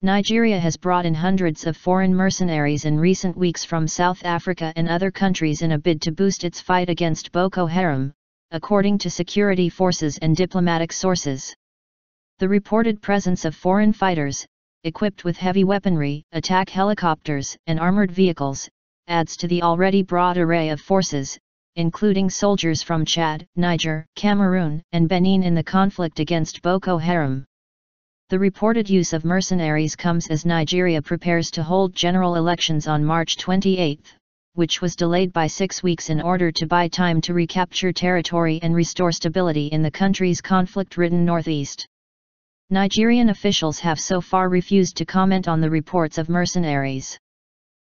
Nigeria has brought in hundreds of foreign mercenaries in recent weeks from South Africa and other countries in a bid to boost its fight against Boko Haram, according to security forces and diplomatic sources. The reported presence of foreign fighters, equipped with heavy weaponry, attack helicopters, and armored vehicles, adds to the already broad array of forces, including soldiers from Chad, Niger, Cameroon, and Benin in the conflict against Boko Haram. The reported use of mercenaries comes as Nigeria prepares to hold general elections on March 28, which was delayed by 6 weeks in order to buy time to recapture territory and restore stability in the country's conflict-ridden northeast. Nigerian officials have so far refused to comment on the reports of mercenaries.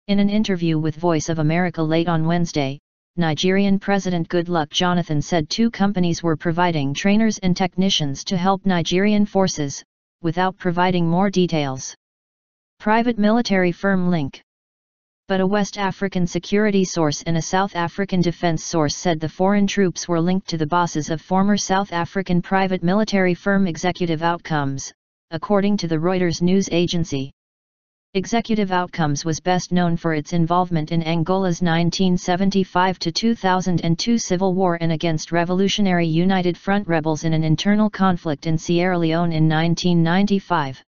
In an interview with Voice of America late on Wednesday, Nigerian President Goodluck Jonathan said 2 companies were providing trainers and technicians to help Nigerian forces, without providing more details. Private military firm link. But a West African security source and a South African defense source said the foreign troops were linked to the bosses of former South African private military firm Executive Outcomes, according to the Reuters news agency. Executive Outcomes was best known for its involvement in Angola's 1975-2002 civil war and against Revolutionary United Front rebels in an internal conflict in Sierra Leone in 1995.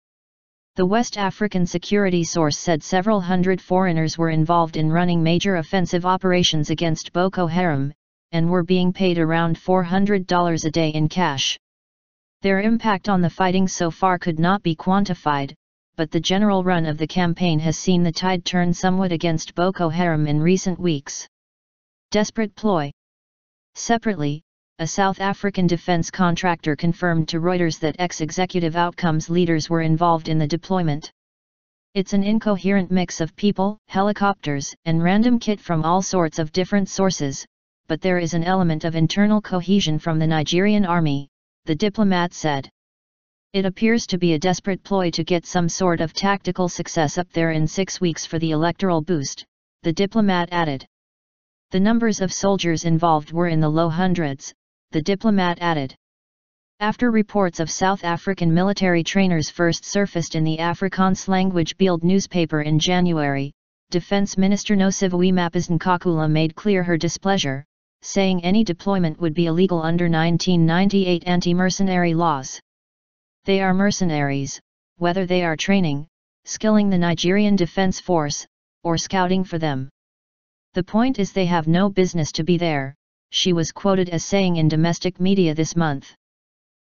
The West African security source said several hundred foreigners were involved in running major offensive operations against Boko Haram, and were being paid around $400 a day in cash. Their impact on the fighting so far could not be quantified, but the general run of the campaign has seen the tide turn somewhat against Boko Haram in recent weeks. Desperate ploy. Separately, a South African defense contractor confirmed to Reuters that ex-Executive Outcomes leaders were involved in the deployment. It's an incoherent mix of people, helicopters, and random kit from all sorts of different sources, but there is an element of internal cohesion from the Nigerian army, the diplomat said. It appears to be a desperate ploy to get some sort of tactical success up there in 6 weeks for the electoral boost, the diplomat added. The numbers of soldiers involved were in the low hundreds, the diplomat added. After reports of South African military trainers first surfaced in the Afrikaans language Beeld newspaper in January, Defense Minister Nosiviwe Mapisa-Nkakula made clear her displeasure, saying any deployment would be illegal under 1998 anti-mercenary laws. They are mercenaries, whether they are training, skilling the Nigerian Defense Force, or scouting for them. The point is they have no business to be there, she was quoted as saying in domestic media this month.